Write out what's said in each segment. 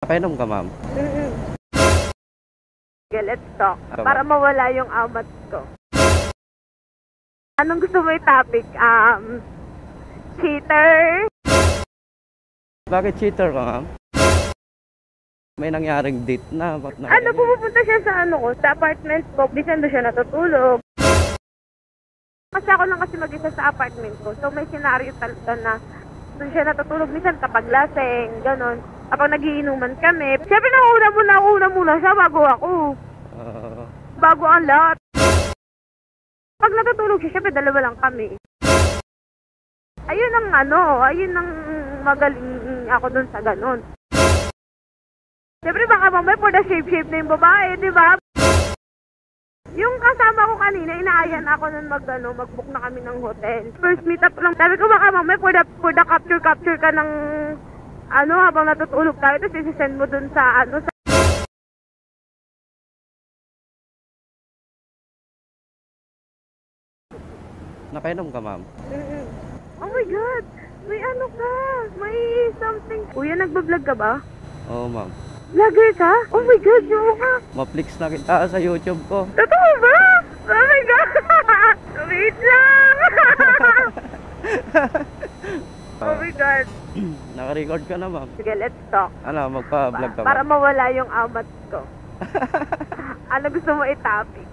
Napainom ka, ma'am? Okay, let's talk. Para mawala yung amat ko. Anong gusto mo i-topic? Cheater? Bakit cheater ka, ma'am? May nangyaring date na. Pupunta siya sa sa apartment ko. Bisan doon siya natutulog. Kasi ako lang kasi mag-isa sa apartment ko. So may senaryo talaga na doon siya natutulog. Minsan kapag laseng, gano'n. Kapag nagiinuman kami. Siyempre nauna muna siya bago ako. Bago ang lahat. Pag natutulog siya, siyempre dalawa lang kami. Ayun ang magaling ako dun sa gano'n. Siyempre baka mamaya for the shape na yung babae, di ba? Yung kasama ko kanina, inaayan ako nun mag-book na kami ng hotel. First meet up lang. Sabi ko baka mamaya for the capture ka ng habang natutulog tayo, tapos isi-send mo dun sa Napainom ka, ma'am? Oh my God! May ka! May something. Kuya, nagbablog ka ba? Oo, ma'am. Vlogger ka? Oh my God, yung ka! Ma-flix na kita sa YouTube ko. Totoo ba? Oh my God! Wait lang! Oh my God! Naka-record ka na, ma'am. Sige, let's talk. Magpa-vlog ka, Para ma'am? mawala yung amat ko. Ano gusto mo i-topic?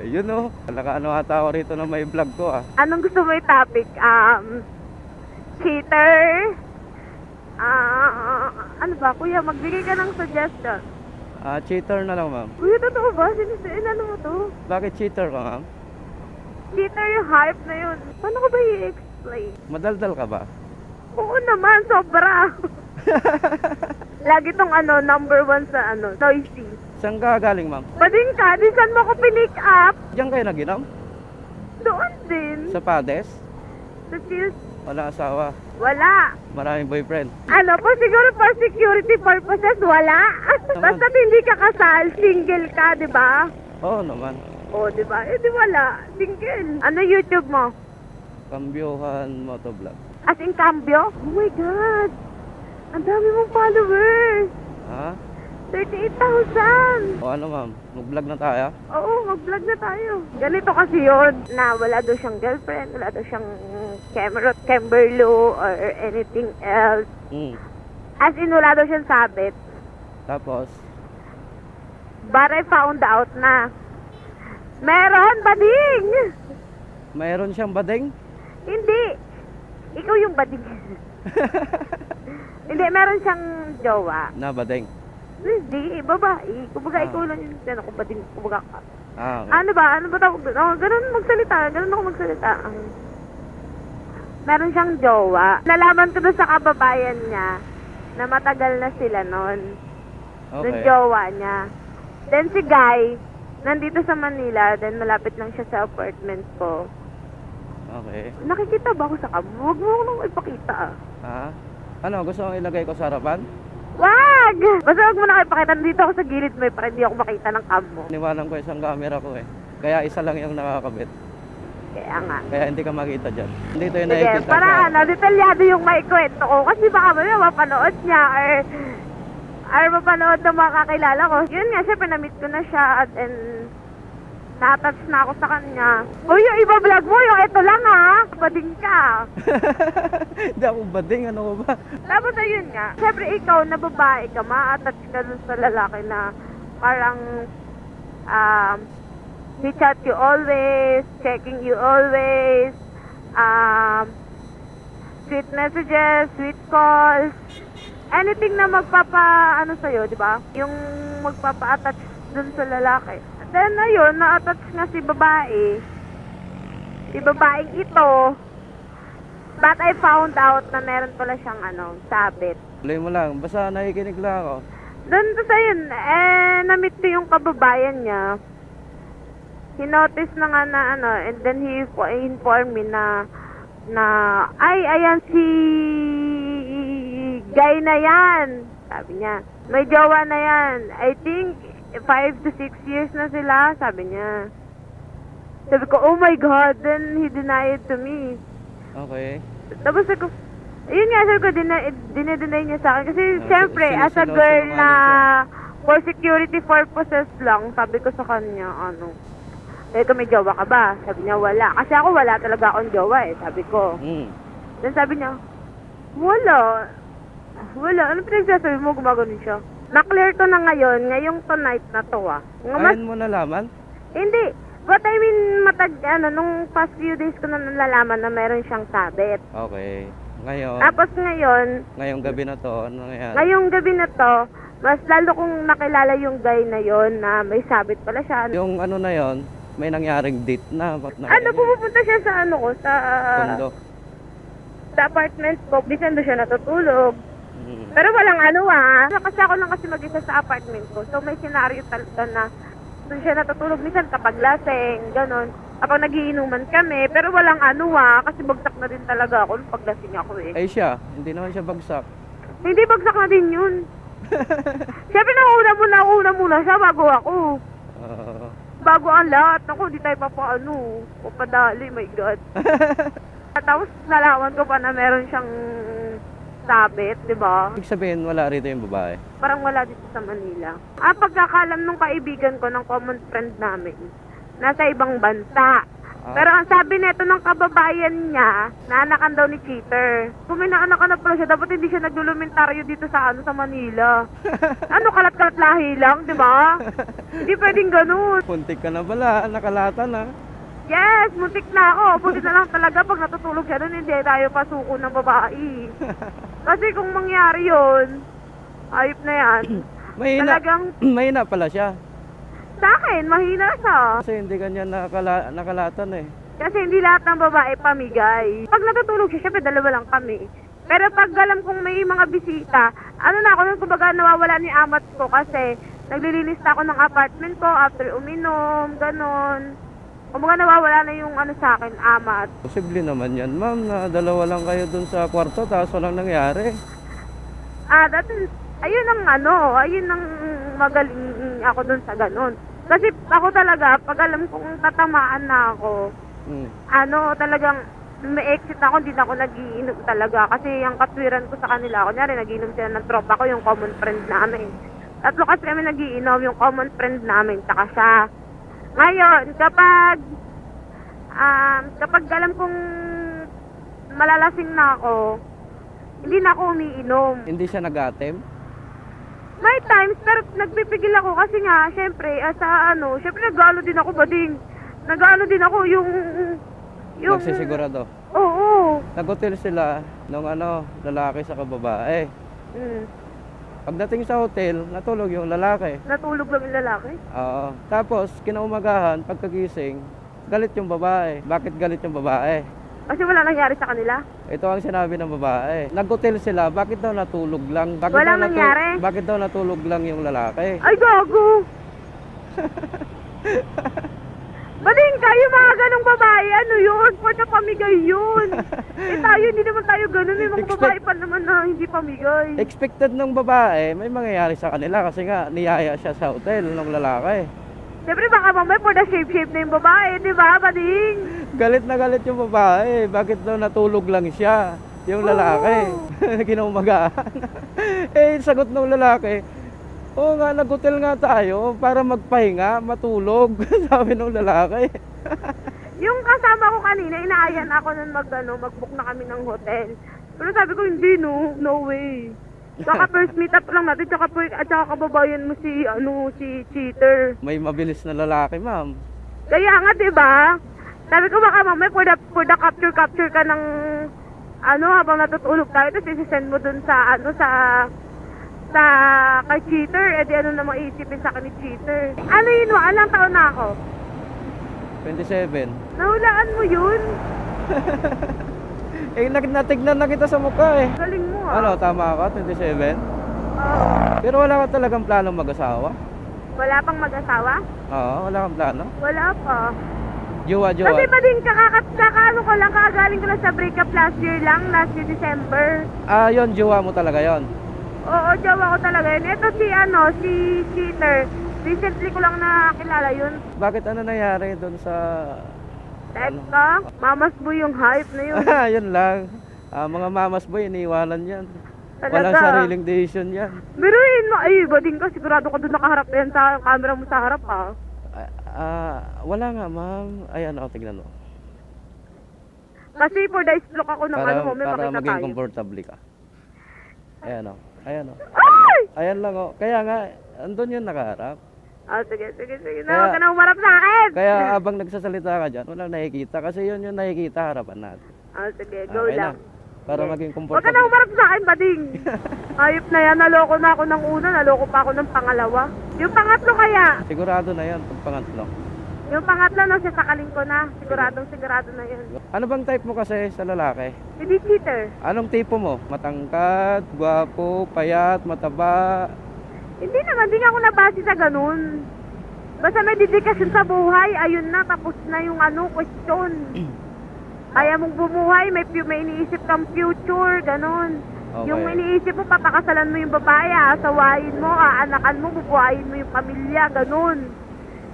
Ayun, oh. Nakaano ata ako rito na may vlog ko, ah. Anong gusto mo i-topic? Cheater? Ano ba, kuya? Magbigay ka ng suggestion. Cheater na lang, ma'am. Kuya, totoo ba? Ano mo to? Bakit cheater ka, ma'am? Cheater yung hype na yun. Paano ko ba i-explain? Madaldal ka ba? Oo naman, sobra. Lagi tong number 1 sa noisy. Saan ka galing, ma'am? Bading ka, di saan mo ko pinick up? Diyan kayo naginom? Doon din. Sa Pades? Sa Chills? Wala asawa? Wala. Maraming boyfriend? Siguro for security purposes, wala. Basta hindi ka kasal, single ka, di ba? Oo naman. Oo, di ba? Di wala. Single. Ano YouTube mo? Kambyohan Motovlog. As in cambio? Oh my God! Ang dami mong followers! Ha? 38,000! O ano, ma'am? Mag-vlog na tayo? Oo, mag-vlog na tayo. Ganito kasi yun, na wala daw siyang girlfriend, wala daw siyang Camberlo or anything else. As in, wala daw siyang sabit. Tapos? But I found out na meron, bading! Mayroon siyang bading? Hindi. Ikaw yung bading. Hindi, meron siyang jowa. Na bading? Hindi, babae. Kumbaga, ikaw lang yung bading. Kumbaga ka. Okay. Ano ba tawag doon? Ganun ako magsalita. Meron siyang jowa. Nalaman ko doon sa kababayan niya na matagal na sila nun. Okay. Nung jowa niya. Then si Guy, nandito sa Manila, then malapit lang siya sa apartment ko. Okay. Nakikita ba ako sa kamo? Huwag mo ako nang ipakita. Ha? Ano, gusto mong ilagay ko sa harapan? Wag! Basta huwag mo na kayo ipakita. Nandito ako sa gilid mo para hindi ako makita ng kamo. Niwanan ko isang camera ko eh. Kaya isa lang yung nakakabit. Kaya nga. Kaya hindi ka makita dyan. Dito yung Sige, nakikita para sa... detalyado yung maikwento ko. Kasi baka mapanood niya or mapanood ng mga kakilala ko. Yun nga, syempre na-meet ko na siya at na-touch na ako sa kanya. Uy, yung iba vlog mo, yung ito lang ha. Bading ka. Hindi ako bading, ano ko ba? Tapos ayun nga, syempre ikaw na babae ka, ma-attach ka dun sa lalaki na parang he chat you always, checking you always, sweet messages, sweet calls, anything na sa'yo, di ba? Yung magpapa-attach dun sa lalaki. Then ayun, na-attach nga si babae. Si babaeng ito. But I found out na meron pala siyang sabit. Tuloy mo lang, basta nakikinig lang ako. Doon sa yun, na-meet ko yung kababayan niya. He noticed na nga na and then he informed me na ay, ayan si Guy na yan. Sabi niya, may jowa na yan. I think 5 to 6 years na sila, sabi niya. Sabi ko, oh my God, then he denied to me. Okay. Tapos ako, Yun nga, sir ko, dinedeny niya sa akin. Kasi, Ah, syempre, sino- as a sino- girl sino- na for security purposes lang, sabi ko sa kanya, kung may jowa ka ba? Sabi niya, wala. Kasi ako, wala talaga akong jowa eh, sabi ko. Then sabi niya, wala. Wala. Ano pinagsasabi mo? Gumagano siya. Na-clear ko na ngayon, ngayong tonight na to Ayun mo nalaman? Hindi. But I mean, nung past few days ko na nalalaman na meron siyang sabit. Okay. Ngayon, Tapos ngayon, ngayong gabi na to, ano nangyayari? ngayong gabi na to, mas lalo kong nakilala yung guy na yon na may sabit pala siya. Yung ano na yon, may nangyaring date na. Ba't na Pumupunta siya sa sa Kondo. sa apartment ko. Bisan doon siya natutulog. Mm. Pero walang kasi ako lang kasi mag-isa sa apartment ko. So may senaryo talaga na doon siya natutulog. Minsan kapag laseng, ganon. Kapag nagiinuman kami. Pero walang kasi bagsak na din talaga ako nung paglasing ako eh. Ay siya, hindi naman siya bagsak. Hindi bagsak na din yun. Siyempre nauna muna siya bago ako. Oo. Bago ang lahat. Ako, di tayo papadali, my God. Tapos nalaman ko pa na meron siyang sabit, di ba? Ibig sabihin, wala rito yung babae. Parang wala dito sa Manila. Pagkakalam nung kaibigan ko ng common friend namin, nasa ibang bansa. Pero ang sabi nito ng kababayan niya, naanakan daw ni cheater. Kung may naanakan na pala siya, dapat hindi siya naglulumentaryo dito sa sa Manila. Kalat-kalat lahi lang, di ba? Hindi pwedeng ganun. Puntik ka na pala, nakalata na. Yes, muntik na ako. Buti na lang talaga pag natutulog siya doon, hindi tayo pasuko ng babae. Kasi kung mangyari yun, ayop na yan. Mahina, Talagang, mahina pala siya. sa akin, mahina siya. Kasi hindi ganyan nakalatan eh. Kasi hindi lahat ng babae pamigay. Pag natutulog siya, syempre dalawa lang kami. Pero pag alam kong may mga bisita, na ako nung kumbaga nawawala ni amat ko kasi naglilinis na ako ng apartment ko after uminom, ganon. Kumbaga nawawala na yung sa akin, amat. Posible naman yan, ma'am, na dalawa lang kayo dun sa kwarto tapos walang nangyari. Ayun ang magaling ako dun sa ganon. Kasi ako talaga, pag alam kong tatamaan na ako, talagang may exit ako, hindi na ako nagiinom talaga. Kasi yung katwiran ko sa kanila, kunyari nagiinom sila ng tropa ko, yung common friend namin. Tatlo kasi kami nagiinom, yung common friend namin, tsaka siya. Ngayon, kapag alam kong malalasing na ako, hindi na ako umiinom. Hindi siya nag-atem? May times, pero nagpipigil ako kasi nga, syempre, syempre nag-ano din ako, bading. Nag-ano din ako, yung... Nagsisigurado? Oo. Nag-hotel sila nung lalaki sa kababae. Pagdating sa hotel, natulog yung lalaki. Natulog lang yung lalaki? Oo. Tapos, kinaumagahan, pagkagising, galit yung babae. Bakit galit yung babae? Kasi wala nangyari sa kanila? Ito ang sinabi ng babae. Nag-hotel sila, bakit daw natulog lang? Walang nangyari? Bakit daw natulog lang yung lalaki? Ay, gago! Bading kayo mga ganong babae, yun? Pwede pamigay yun. Tayo, hindi naman tayo ganun. May mga babae pa naman na hindi pamigay. Expected ng babae, may mangyayari sa kanila kasi nga niyaya siya sa hotel ng lalaki. Siyempre baka mamaya for the shape na yung babae, di ba, bading? Galit na galit yung babae. Bakit daw natulog lang siya? Yung lalaki. Kinaumagahan. Sagot ng lalaki, oo nga, nag-hotel nga tayo para magpahinga, matulog. Sabi ng lalaki. Yung kasama ko kanina, inaayan ako nun mag-book na kami ng hotel. Pero sabi ko, hindi, no way. Saka first meet up lang natin, tsaka kababayan mo si cheater. May mabilis na lalaki, ma'am. Kaya nga, di ba? Sabi ko baka mamaya for the capture ka ng habang natutulog tayo, tapos isi-send mo dun sa kay cheater, di namang iisipin sa akin ni cheater. Yun, alang taon na ako? 27. Nahulaan mo yun? Natignan na kita sa mukha eh. Galing mo Tama ka, 27? Oo. Pero wala ka talagang planong mag-asawa? Wala pang mag-asawa? Oo, wala kang plano? Wala pa. Jowa. Kasi pa din, kakagaling ko lang sa breakup last year December. Yon, jowa mo talaga yon. Oo, jowa ko talaga yun. Ito si cheater. Recently ko lang nakilala yun. Bakit nangyari doon sa... Teka, mamas mo yung hype na yun. Yun lang. Mga mamas boy, iniiwanan yan. Talaga. Walang sariling decision yan. Biruin mo, ay, bading ka, sigurado ka doon nakaharap yan sa camera mo sa harap, ha? Wala nga, ma'am. Ayan, tignan mo. Kasi for the stroke ako ng ano mo, may Para makita maging tayo. comfortable ka. Ayan, Ayan, Ay! Ayan lang, Kaya nga, andun yun nakaharap. Sige. Kaya- Huwag ka na umarap sa akin! Kaya habang nagsasalita ka dyan, walang nakikita. Kasi yun yung nakikita harapan natin. Sige, go Okay lang. na. Para maging Huwag ka na comfortable. umarap sa akin, bading. Ayop na yan, naloko na ako ng una, naloko pa ako ng pangalawa. Yung pangatlo kaya, Sigurado na yan, pag pangatlo. yung pangatlo, no, sasakalin ko na. Sigurado na yun. Ano bang type mo kasi sa lalaki? Hindi cheater. Anong tipo mo? Matangkad, gwapo, payat, mataba? Hindi naman, hindi nga ako nabase sa ganun. Basta may dedikasyon sa buhay, ayun na, tapos na yung question. Kaya mong bumuhay, may iniisip kang future, ganun. Okay. Yung iniisip mo, papakasalan mo yung babae, asawain mo, aanakan mo, bubuhayin mo yung pamilya, ganun.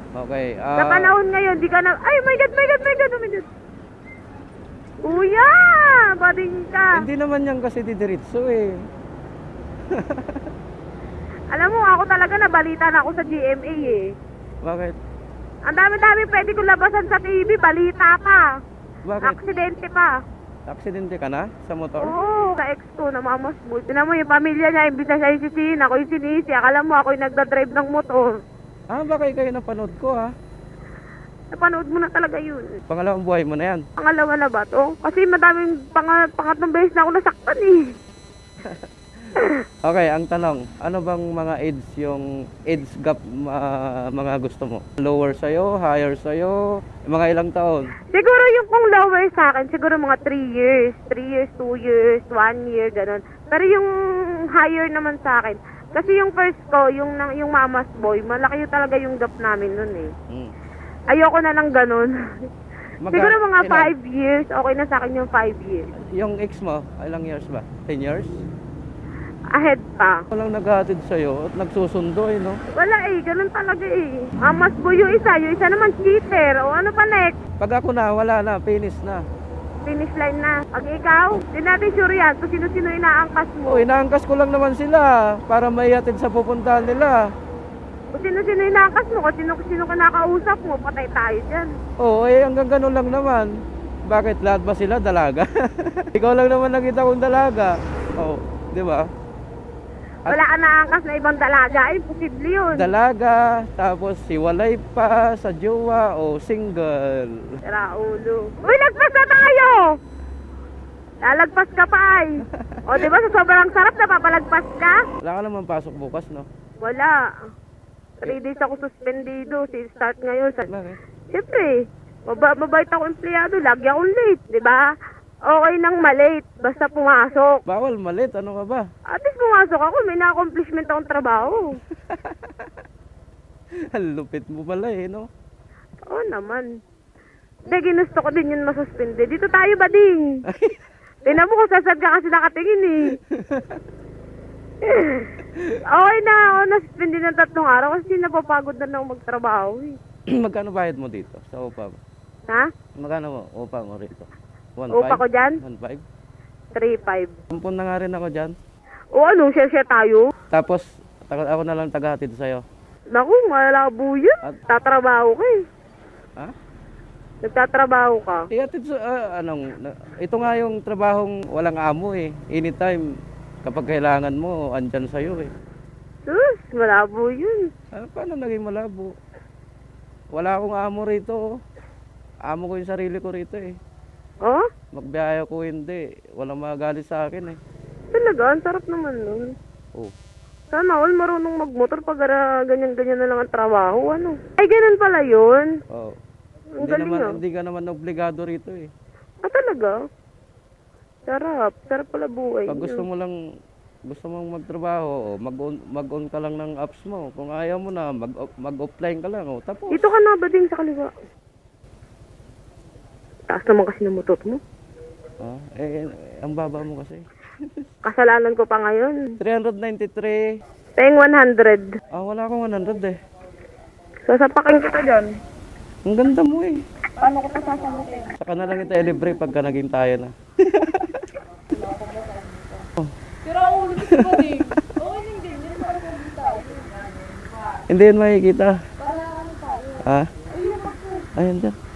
Okay. Sa panahon ngayon, di ka na, ay, my God. Kuya, bading ka. Hindi naman yan kasi didiritso eh. Alam mo, ako talaga nabalita na ako sa GMA eh. Bakit? Ang dami-dami pwede kong labasan sa TV, balita pa. Bakit? Aksidente pa. Aksidente ka na sa motor? Oo, sa X2 na mama smooth. Tinan mo yung pamilya niya, imbis na siya isisihin, ako yung sinisi. Akala mo ako yung nagdadrive ng motor. Baka kayo napanood ko ha. Napanood mo na talaga yun. Pangalawang buhay mo na yan. Pangalawa na ba to? Kasi madaming pangatlong beses na ako nasaktan eh. Okay, ang tanong, ano bang mga age gap mga gusto mo? Lower sa'yo, higher sa'yo, mga ilang taon? Siguro yung kung lower sa akin, siguro mga 3 years. 3 years, 2 years, 1 year, ganun. Pero yung higher naman sa akin, kasi yung first ko, yung mama's boy, malaki yung talaga yung gap namin nun eh. Ayoko na ng ganun. Siguro mga 5 years, okay na sa akin yung 5 years. Yung ex mo, ilang years ba? 10 years? Ahead pa. Walang naghahatid sa'yo at nagsusundo no? Wala eh, ganun talaga eh. Mama's boy yung isa naman cheater. O ano pa next? Pag ako na, wala na, finish na. Finish line na. Pag ikaw, di natin sure yan kung sino-sino inaangkas mo. Inaangkas ko lang naman sila para maihatid sa pupuntahan nila. Kung sino-sino inaangkas mo, kung sino ka nakausap mo, patay tayo dyan. Hanggang ganun lang naman. Bakit? Lahat ba sila dalaga? Ikaw lang naman nakita kong dalaga. Di ba? Wala ka naangkas na ibang dalaga, imposible yun. Dalaga, tapos hiwalay pa sa jowa o single. Tara, ulo. Uy, lagpas na tayo! Lalagpas ka pa ay. O, di ba sa sobrang sarap, napapalagpas ka? Wala ka naman pasok bukas, no? Wala. 3 days ako suspendido. Start ngayon. Bakit? Siyempre, mabait ako empleyado. Lagi akong late, di ba? Okay nang malate, basta pumasok. Bawal malit, ano ka ba? At least pumasok ako, may na-accomplishment akong trabaho. Lupit mo pala no? Oo naman. Hindi, ginusto ko din yun masuspende. Dito tayo, bading. Tingnan mo kung sasad ka kasi nakatingin eh. Okay na ako, nasuspende ng 3 araw kasi napapagod na ako magtrabaho eh. Magkano bayad mo dito sa upa mo? Ha? Magkano upa mo rito? 1.5? Upa ko dyan? 1.5? 3.5. 10 na nga rin ako dyan. O ano, share tayo? Tapos, ako na lang tagahatid sa'yo. Naku, malabo yun. Tatrabaho ka eh. Ha? Nagtatrabaho ka. Ihatid sa, ito nga yung trabahong walang amo eh. Anytime, kapag kailangan mo, andyan sa'yo eh. Sus, malabo yun. Paano naging malabo? Wala akong amo rito. Amo ko yung sarili ko rito eh. Oh? Magbiyaya ko hindi. Walang magalit sa akin eh. Talaga, ang sarap naman nun. Oh. Sana all marunong magmotor pag ganyan-ganyan na lang ang trabaho, ano? Ay, ganun pala yun. Oh. Ang galing ah. Hindi ka naman obligado rito eh. Talaga? Sarap. Sarap pala buhay. Pag gusto mong magtrabaho, mag-on ka lang ng apps mo. Kung ayaw mo na, mag-offline ka lang. Tapos. Dito ka na ba din sa kaliwa? Taas naman kasi ng motor mo. Ang baba mo kasi. Kasalanan ko pa ngayon. 393. Tayong 100. Wala akong 100 eh. Sasapakin kita dyan. Ang ganda mo eh. Paano ko sasapakin? Saka na lang ito libre pagka naging tayo na. Okay lang ganyan, para pogi tayo. Hindi yun makikita. Para ano tayo. Ha? Ayun, ako. Ayan dyan.